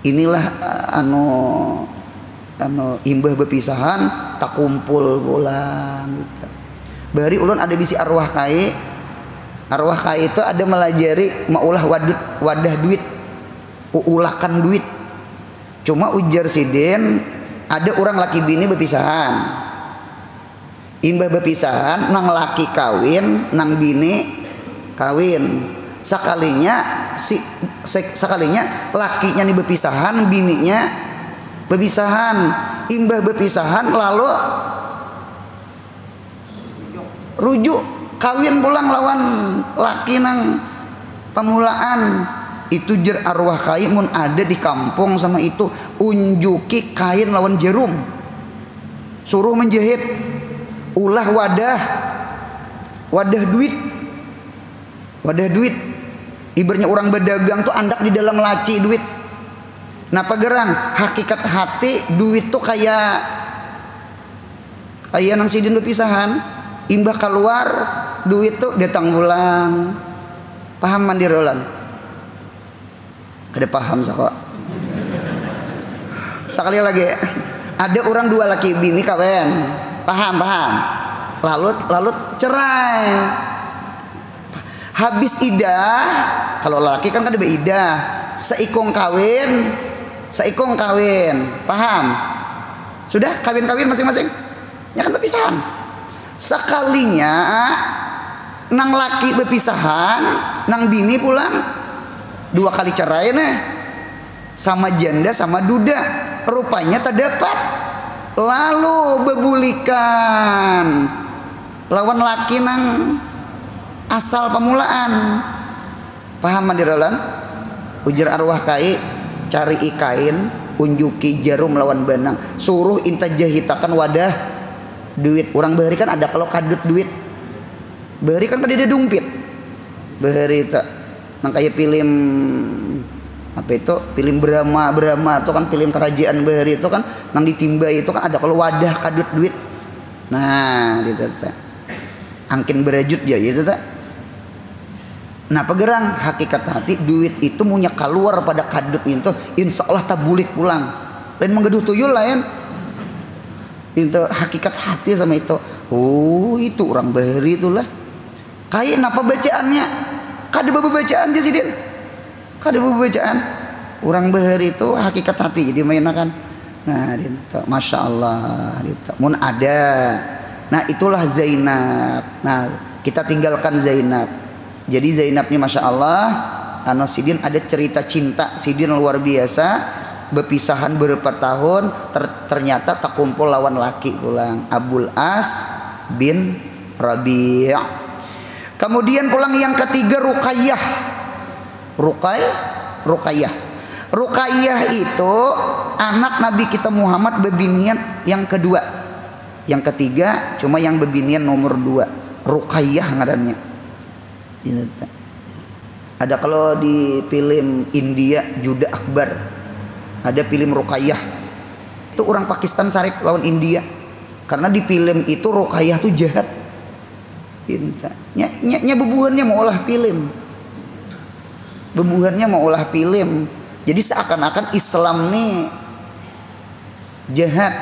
inilah anu imbah bepisahan tak kumpul pulang gitu. Bari ulun ada bisi arwah kai itu ada melajari maulah wadah duit uulakan duit. Cuma ujar Sidin ada orang laki bini bepisahan, imbah bepisahan nang laki kawin nang bini kawin. Sekalinya lakinya nih bepisahan, bininya bepisahan, imbah bepisahan lalu rujuk kawin pulang lawan laki nang pemulaan. Itu jer arwah kai mun ada di kampung sama itu unjuki kain lawan jarum, suruh menjahit ulah wadah duit ibaratnya orang berdagang tuh andak di dalam laci duit. Napa gerang hakikat hati duit tuh kayak nang sidin bepisahan, imbah keluar duit tuh datang pulang. Paham mandirolan? Kada paham kok. Sekali lagi ada orang 2 laki bini kawin, paham. Lalu cerai. Habis idah, kalau laki kan kada beidah, seikong kawin, paham? Sudah kawin masing-masing. Ya kan bepisahan. Sekalinya nang laki bepisahan, nang bini pulang 2 kali cerai nih. Sama janda sama duda. Rupanya terdapat. Lalu bebulikan lawan laki nang asal pemulaan. Paham mandirolan? Ujar arwah kai cari kain unjuki jarum lawan benang, suruh inta jahitakan wadah duit. Orang bahari kan ada kalau kadut duit bahari kan kada dumpit bahari tak nang kayak film apa itu film Brahma itu kan film kerajaan bahari itu kan nang ditimba itu kan ada kalau wadah kadut duit. Nah gitu tak angkin berajut ya gitu tak. Nah pegerang hakikat hati duit itu punya keluar pada kadut itu insya Allah tak bulik pulang lain menggeduh tuyul lain itu hakikat hati sama itu. Oh itu orang bahari itulah kayak napa bacaannya kada bacaan sih Din, kada bacaan orang bahari itu hakikat hati jadi mainkan. Nah itu masya Allah itu mun ada. Nah itulah Zainab. Nah kita tinggalkan Zainab. Jadi Zainab ini masya Allah anu Sidin ada cerita cinta Sidin luar biasa. Bepisahan beberapa tahun ternyata tak kumpul lawan laki pulang Abul As bin Rabi'. Kemudian pulang yang ketiga Ruqayyah itu anak Nabi kita Muhammad bebinian yang kedua. Yang ketiga cuma yang bebinian nomor 2 Ruqayyah ngarannya. Ada kalau di film India Juda Akbar ada film Ruqayyah. Itu orang Pakistan sarik lawan India. Karena di film itu Ruqayyah tuh jahat. Nya bebuhannya mau olah film. Jadi seakan-akan Islam nih jahat,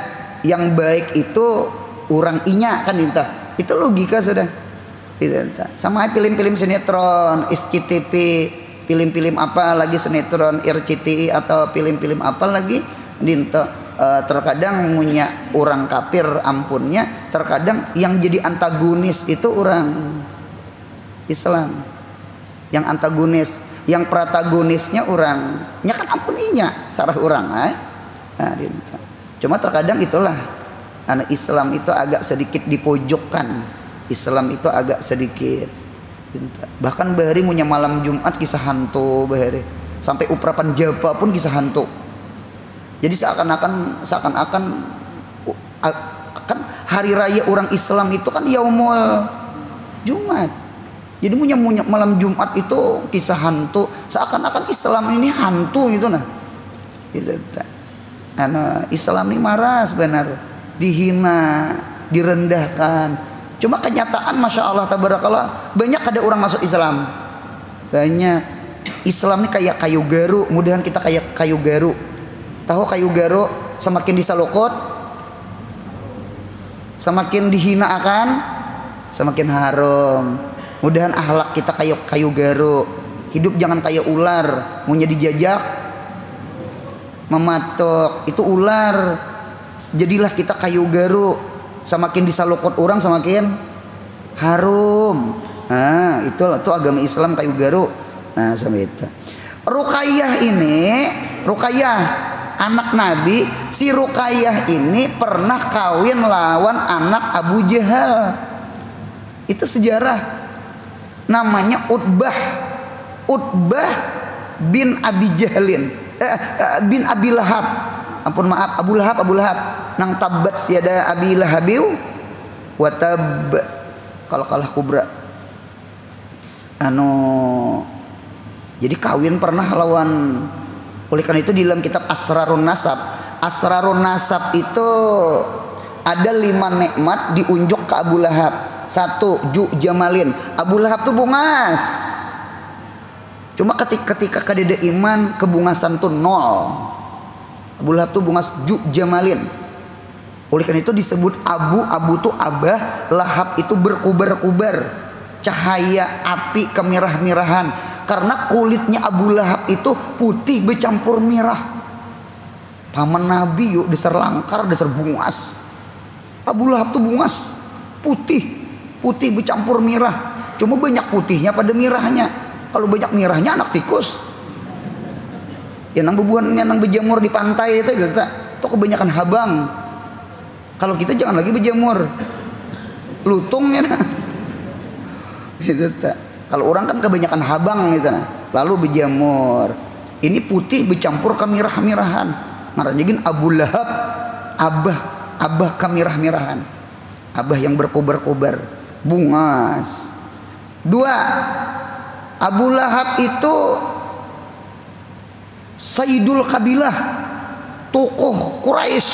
yang baik itu orang inya kan itu. Itu logika sudah. Sama film-film sinetron, SCTV, film-film apa lagi sinetron RCTI atau film-film apa lagi dinto terkadang punya orang kafir ampunnya, terkadang yang jadi antagonis itu orang Islam. yang antagonis, yang protagonisnya orang, nya kan ampuninya sarah orang, nah, cuma terkadang itulah, anak Islam itu agak sedikit dipojokkan, Islam itu agak sedikit, bahkan bahari punya malam Jumat kisah hantu bahari, sampai uprapan Japa pun kisah hantu, jadi seakan-akan kan hari raya orang Islam itu kan yaumul Jumat. Jadi punya malam Jumat itu kisah hantu, seakan-akan Islam ini hantu gitu nah. Gitu. Islam ini marah sebenarnya, dihina, direndahkan. Cuma kenyataan masya Allah tabarakallah banyak ada orang masuk Islam. Banyak. Islam ini kayak kayu garu, mudahan kita kayak kayu garu. Tahu kayu garu semakin disalokot, semakin dihina akan semakin harum. Mudahan akhlak kita kayak kayu garu, hidup jangan kayak ular, maunya dijajak mematok, itu ular. Jadilah kita kayu garu, semakin disalokot orang semakin harum. Nah, itu agama Islam kayu garu. Nah, sama itu. Ruqayyah ini, Ruqayyah anak Nabi, si Ruqayyah ini pernah kawin lawan anak Abu Jahal. Itu sejarah. Namanya Utbah bin Abi Jahlin, bin Abi Lahab. Ampun maaf, Abu Lahab. Nang tabat siada Abi Lahabiu wa tab, kalau kalah kubra. Jadi kawin pernah lawan. Oleh karena itu di dalam kitab Asrarun Nasab, Asrarun Nasab itu ada 5 nikmat diunjuk ke Abu Lahab. 1, Ju Jamalin. Abu Lahab tuh bungas. Cuma ketika kadeda iman, kebungasan tuh 0. Abu Lahab tuh bungas, Ju Jamalin. Oleh karena itu disebut Abu tuh abah, Lahab itu berkubar-kubar, cahaya api kemirah-mirahan. Karena kulitnya Abu Lahab itu putih bercampur mirah. Paman Nabi yuk dasar langkar, dasar bungas. Abu Lahab tuh bungas, putih bercampur mirah. Cuma banyak putihnya pada mirahnya. Kalau banyak mirahnya anak tikus. Ya nang bebuannya nang berjamur di pantai itu gitu. Itu kebanyakan habang. Kalau kita jangan lagi berjamur. Lutung ya nah. Gitu tak. Kalau orang kan kebanyakan habang gitu nah. Lalu berjamur. Ini putih bercampur kemirah-mirahan. Ngaranjegin Abu Lahab, abah kemirah-mirahan. Abah yang berkobar-kobar, bungas. 2, Abu Lahab itu Sayyidul Kabilah, tokoh Quraisy.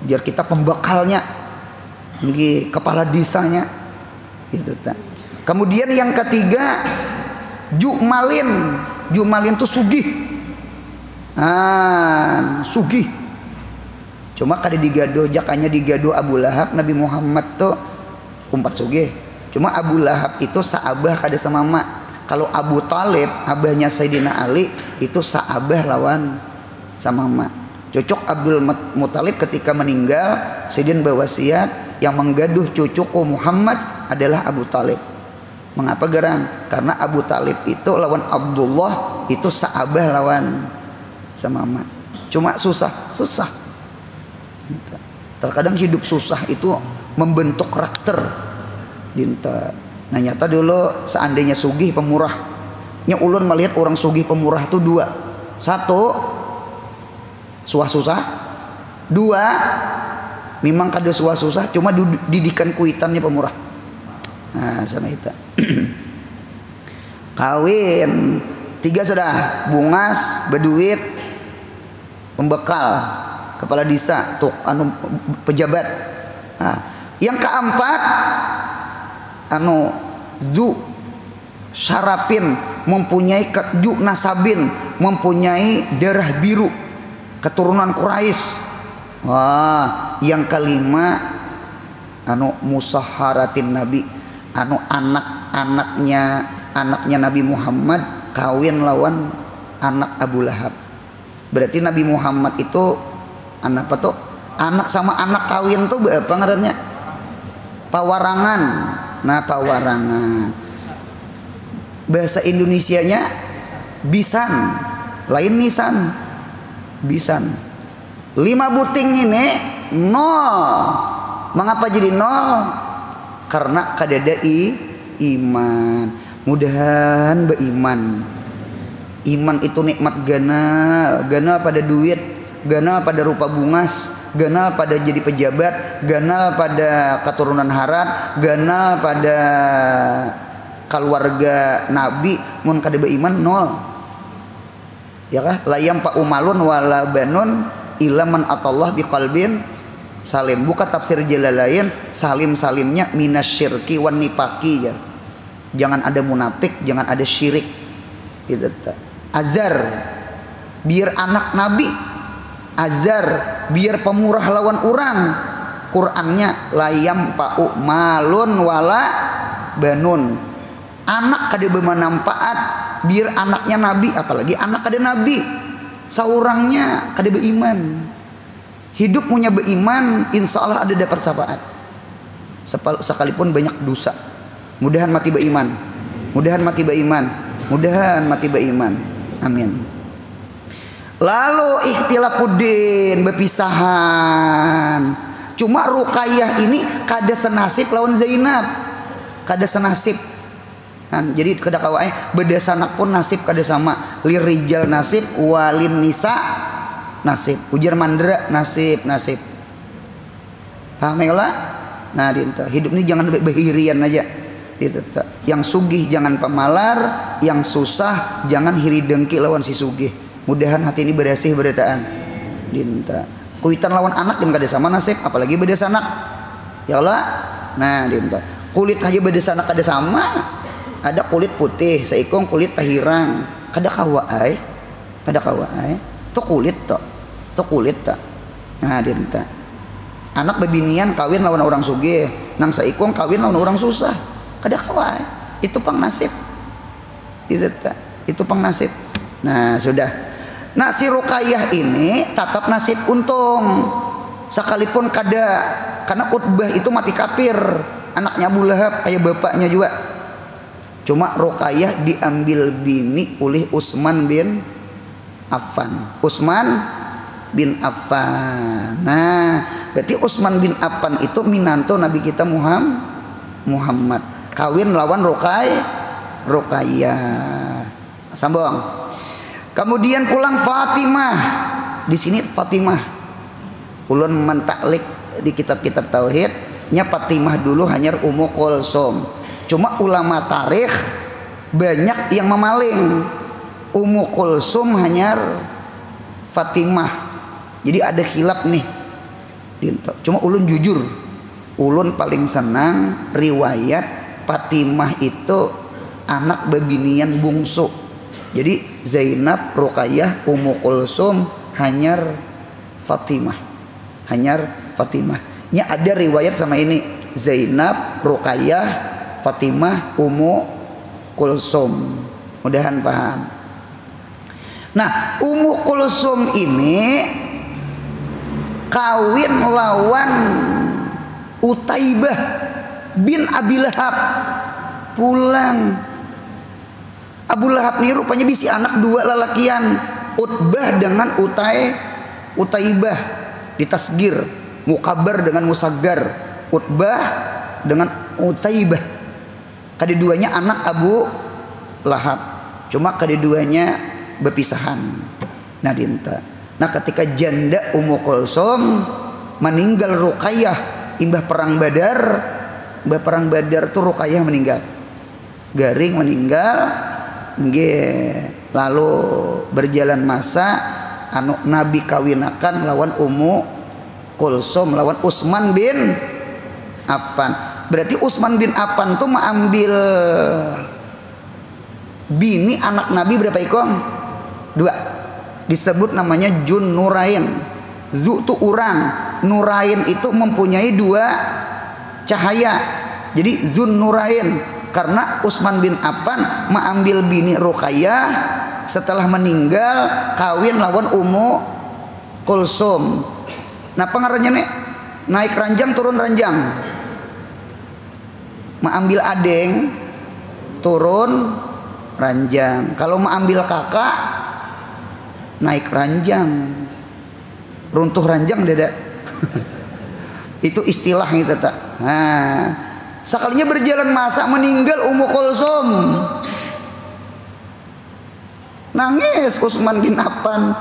Biar kita pembakalnya, kepala desanya, gitu tak. Kemudian yang ketiga Jumalin. Jumalin itu sugih. Sugih. Cuma kada digado, jakanya digado Abu Lahab, Nabi Muhammad tuh umpat sugih. Cuma Abu Lahab itu saabah kada sama mak. Kalau Abu Talib, abahnya Sayyidina Ali, itu saabah lawan sama mak. Cocok Abdul Muthalib ketika meninggal, Sayyidina berwasiat yang menggaduh cucuku Muhammad adalah Abu Talib. Mengapa gerang? Karena Abu Talib itu lawan Abdullah itu saabah lawan sama mak. Cuma susah. Terkadang hidup susah itu membentuk karakter. Nah nyata dulu seandainya sugih pemurah, ulun melihat orang sugih pemurah itu 2. 1, susah. 2, memang kada susah, cuma didikan kuitannya pemurah. Nah sama itu. Kawin 3 sudah, bungas, berduit, pembekal, kepala desa, tuh pejabat. Nah, yang keempat du syarapin, mempunyai ju nasabin, mempunyai darah biru, keturunan Quraisy. Wah, yang kelima musaharatin Nabi, anaknya Nabi Muhammad kawin lawan anak Abu Lahab. Berarti Nabi Muhammad itu anak apa tuh? Anak sama anak kawin tuh apa ngarannya? Pawarangan. Nah, pawarangan. Bahasa Indonesianya bisan, lain nisan, bisan. 5 buting ini 0. Mengapa jadi 0? Karena kadada iman. Mudahan beriman. Iman itu nikmat ganal, ganal pada duit, ganal pada rupa bungas, ganal pada jadi pejabat, ganal pada keturunan haram, ganal pada keluarga Nabi. Mun kada beriman 0. Ya kah? Layam pa umalun wala banun ilaman atallah biqalbin salim. Buka tafsir Jalalain, salim-salimnya minasyirki wan nipaki ya. Jangan ada munafik, jangan ada syirik. Gitu. Azar biar anak Nabi, azar biar pemurah lawan orang. Qur'annya layam pa'u malun wala banun. Anak kada bermanfaat biar anaknya Nabi, apalagi anak kada Nabi. Saurangnya kada beriman. Hidup punya beriman, insya Allah ada dapat syafaat. Sekalipun banyak dosa. Mudahan mati beriman. Mudahan mati beriman. Mudahan mati beriman. Amin. Lalu ikhtilafuddin, berpisahan. Cuma Ruqayyah ini kada senasib lawan Zainab. Kada senasib. Jadi kada kawae beda sanak pun nasib kada sama. Lirijal nasib walin nisa nasib. Ujar Mandra nasib. Paham ya lah? Nah, hidup ini jangan behirian aja. Yang sugih jangan pemalar, yang susah jangan hiri dengki lawan si sugih. Mudahan hati ini bersih berataan. Dinta. Kuitan lawan anak yang kada sama nasib, apalagi beda sanak. Ya Allah. Nah, dinta. Kulit aja beda sanak kada sama. Ada kulit putih, seikong kulit tahirang. Kada kawaai. Itu kulit to. Nah, dinta. Anak bebinian kawin lawan orang sugih, nang seikong kawin lawan orang susah. Kada kawaai. Itu pang nasib. Itu pang nasib. Nah, sudah. Nah, si Ruqayyah ini tetap nasib untung. Sekalipun kada, karena Utbah itu mati kafir, anaknya Abu Lahab kayak bapaknya juga. Cuma Ruqayyah diambil bini oleh Utsman bin Affan. Nah, berarti Utsman bin Affan itu minanto Nabi kita Muhammad. Kawin lawan Ruqayyah. Sambung. Kemudian pulang Fatimah. Di sini Fatimah. Ulun mentaklik di kitab-kitab tauhid, nya Fatimah dulu hanya Ummu Kulsum. Cuma ulama tarikh banyak yang memaling. Ummu Kulsum hanya Fatimah. Jadi ada khilaf nih. Cuma ulun jujur, ulun paling senang riwayat Fatimah itu anak bebinian bungsu. Jadi Zainab, Ruqayyah, Ummu Kulsum, hanyar Fatimah. Nya ada riwayat sama ini. Zainab, Ruqayyah, Fatimah, Ummu Kulsum. Mudahan paham. Nah, Ummu Kulsum ini kawin lawan Utaibah bin Abi Lahab. Pulang Abu Lahab ini rupanya bisi anak 2 lalakian, Utbah dengan Utaibah, ditasgir, mukabar dengan musaggar, Utbah dengan Utaibah. Keduanya anak Abu Lahab, cuma keduanya berpisahan. Nah, dinta. Nah, ketika janda Ummu Kulsum meninggal Ruqayyah imbah perang Badar tuh Ruqayyah meninggal. Garing meninggal. Lalu berjalan masa Nabi kawinakan lawan Ummu Kulsum lawan Utsman bin Affan. Berarti Utsman bin Affan tuh mengambil bini anak Nabi berapa ikong? 2. Disebut namanya Jun Nurain. Zu itu orang, Nurain itu mempunyai 2 cahaya. Jadi Zun Nurain. Karena Utsman bin Affan mengambil bini Ruqayyah setelah meninggal kawin lawan Ummu Kulsum. Nah, pengaruhnya nih naik ranjang turun ranjang. Mengambil adeng turun ranjang. Kalau mau ambil kakak naik ranjang, runtuh ranjang dada. Itu istilah gitu tak. Nah, sekalinya berjalan masa meninggal Ummu Kulsum. Nangis Utsman bin Affan.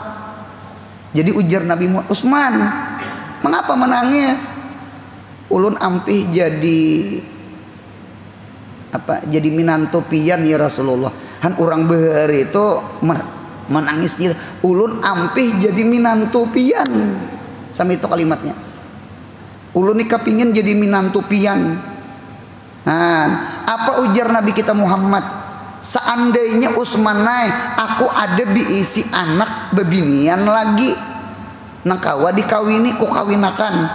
Jadi ujar Nabi Muhammad, Utsman, mengapa menangis? Ulun ampih jadi apa? Jadi minantu pian ya Rasulullah. Han urang beher itu menangis gitu. Ulun ampih jadi minantu pian. Sama itu kalimatnya. Ulun nih kepingin jadi minantu pian. Nah, apa ujar Nabi kita Muhammad? Seandainya Utsman naik, aku ada diisi anak bebinian lagi. Nangkawa dikawini ku kawinakan.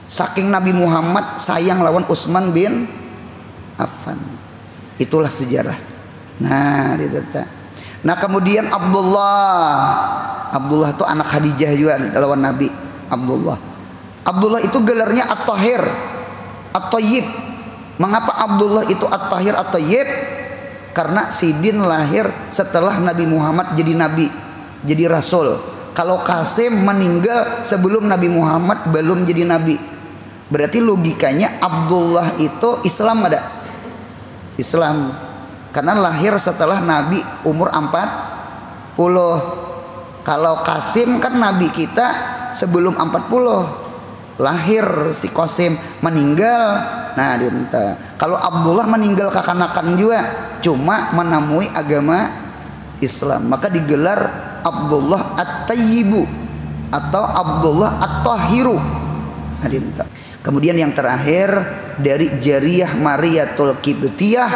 Saking Nabi Muhammad sayang lawan Utsman bin Affan. Itulah sejarah. Nah, ditata. Nah, kemudian Abdullah itu anak Khadijah juga lawan Nabi. Abdullah itu gelarnya At-Tahir, At-Thayyib. Mengapa Abdullah itu At-Tahir, At-Thayyib? Karena Sidin lahir setelah Nabi Muhammad jadi nabi, jadi rasul. Kalau Qasim meninggal sebelum Nabi Muhammad belum jadi nabi. Berarti logikanya Abdullah itu Islam ada? Islam. Karena lahir setelah Nabi umur 40. Kalau Qasim kan nabi kita sebelum 40. Lahir si Qasim, meninggal. Nah, dinta. Kalau Abdullah meninggal kekanakan juga, cuma menemui agama Islam, maka digelar Abdullah At-Tayyibu atau Abdullah At-Tahiru. Nah, dinta. Kemudian yang terakhir dari Jariyah Mariyatul Qibtiyah,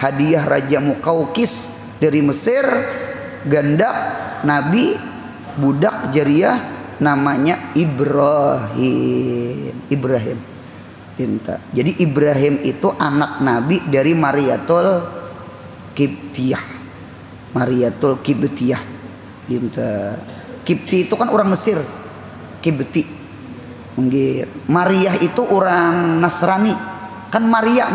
hadiah Raja Muqawqis dari Mesir, gandak Nabi, budak Jariyah namanya Ibrahim. Jadi Ibrahim itu anak Nabi dari Mariyatul Qibtiyah. Qibti itu kan orang Mesir. Qibti. Maria itu orang Nasrani. Kan Maria.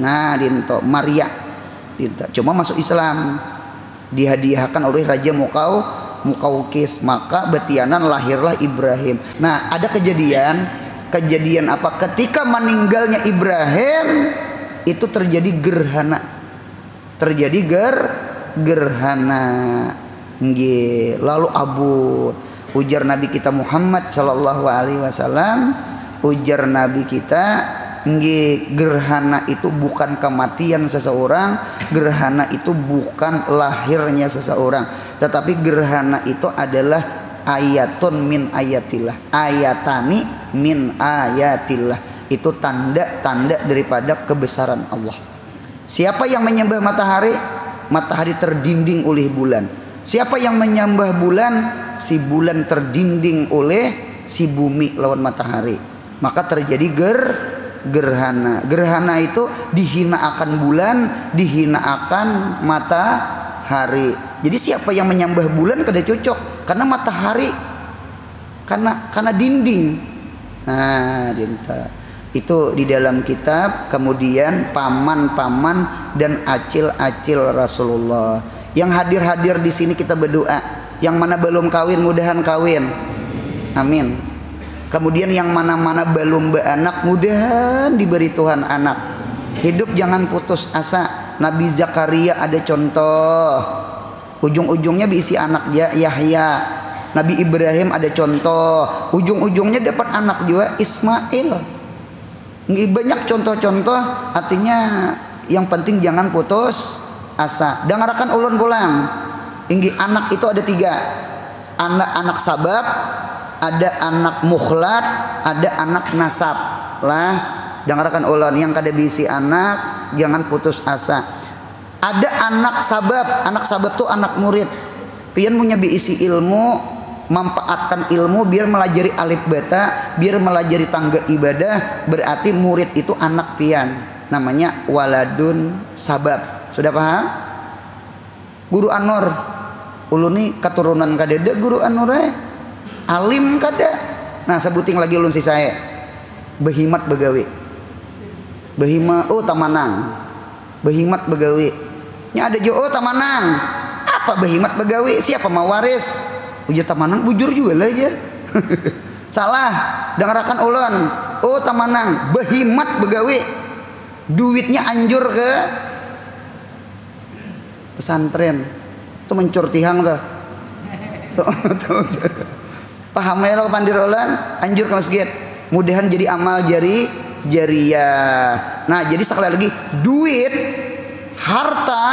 Nah, dinto Maria. Cuma masuk Islam. Dihadiahkan oleh Raja Muqawqis, maka betianan lahirlah Ibrahim. Nah, ada kejadian apa? Ketika meninggalnya Ibrahim itu terjadi gerhana. Lalu abur. Ujar Nabi kita Muhammad sallallahu alaihi wasallam, ujar Nabi kita, gerhana itu bukan kematian seseorang, gerhana itu bukan lahirnya seseorang, tetapi gerhana itu adalah ayatun min ayatillah, ayatani min ayatillah. Itu tanda-tanda daripada kebesaran Allah. Siapa yang menyembah matahari, matahari terdinding oleh bulan. Siapa yang menyembah bulan, si bulan terdinding oleh si bumi lawan matahari. Maka terjadi gerhana. Gerhana itu dihina akan bulan, dihina akan matahari. Jadi siapa yang menyembah bulan kada cocok, karena matahari, karena dinding. Nah, dinta. Itu di dalam kitab. Kemudian paman-paman dan acil-acil Rasulullah. Yang hadir-hadir di sini kita berdoa. Yang mana belum kawin mudahan kawin. Amin. Kemudian yang mana-mana belum beranak mudahan diberi Tuhan anak. Hidup jangan putus asa. Nabi Zakaria ada contoh, ujung-ujungnya diisi anak Yahya. Nabi Ibrahim ada contoh, ujung-ujungnya dapat anak juga Ismail. Banyak contoh-contoh. Artinya yang penting jangan putus asa. Dengarkan ulun pulang. Anak itu ada 3. Anak sabab, ada anak mukhlat, ada anak nasab. Lah, dengarkan ulun, yang kada bisi anak jangan putus asa. Ada anak sabab tuh anak murid. Pian punya bisi ilmu, manfaatkan ilmu biar melajari alif bata, biar melajari tangga ibadah. Berarti murid itu anak pian. Namanya waladun sabab. Sudah paham? Guru Anur, ulun nih keturunan kadeda guru Anur alim kada. Nah, sebuting lagi ulun si saya behimat begawi. Bahima oh tamanang. Bahimat begawi. Nya ada jo oh tamanang. Apa bahimat begawi? Siapa mau waris? Ujar tamanang bujur juga lah ya. Salah. Dengarakan ulun. Oh tamanang, bahimat begawi. Duitnya anjur ke pesantren. Itu mencurtihang tuh. Tuh. Paham ya lo pandir ulun? Anjur ke masjid. Mudahan jadi amal jariyah. Nah, jadi sekali lagi duit harta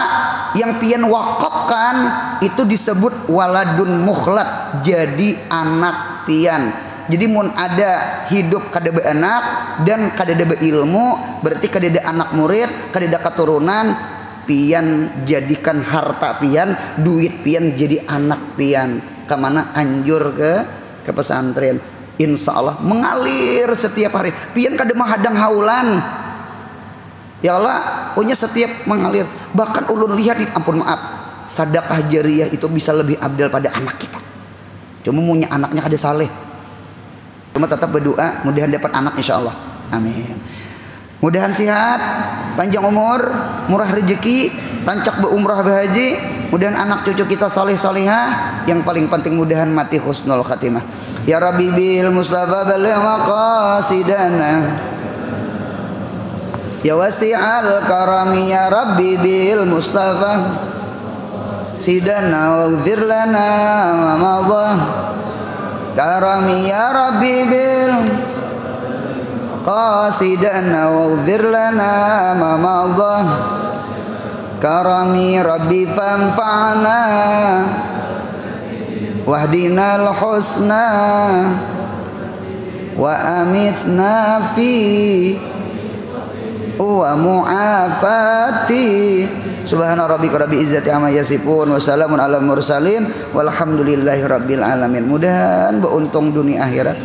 yang pian wakafkan itu disebut waladun mukhlad, jadi anak pian. Jadi mun ada hidup kadebe anak dan kadebe ilmu, berarti kadebe anak murid, kadebe keturunan, pian jadikan harta pian, duit pian jadi anak pian. Kemana? Anjur ke pesantren. Insya Allah mengalir setiap hari. Pian kadebe hadang haulan. Ya Allah, punya setiap mengalir. Bahkan ulun lihat, ampun maaf, sedekah jariyah itu bisa lebih abdal pada anak kita. Cuma punya anaknya kada saleh. Cuma tetap berdoa, mudahan dapat anak insya Allah. Amin. Mudahan sehat, panjang umur, murah rezeki, rancak berumrah berhaji. Mudahan anak cucu kita saleh salihah. Yang paling penting mudahan mati husnul khatimah. Ya Rabbi bil Mustafa baligh maqasidana. Ya wasi'al karami ya Rabbi bil Mustafa sidana waghfir lana ma madha karami ya Rabbi bil qasidana waghfir lana ma madha karami Rabbi fanfa'na wahdinal husna wa amitna fi wa mu'afati subhana rabbika rabbil izzati amma yasifun wa salamun alal mursalin walhamdulillahi rabbil alamin. Mudahan beruntung dunia akhirat.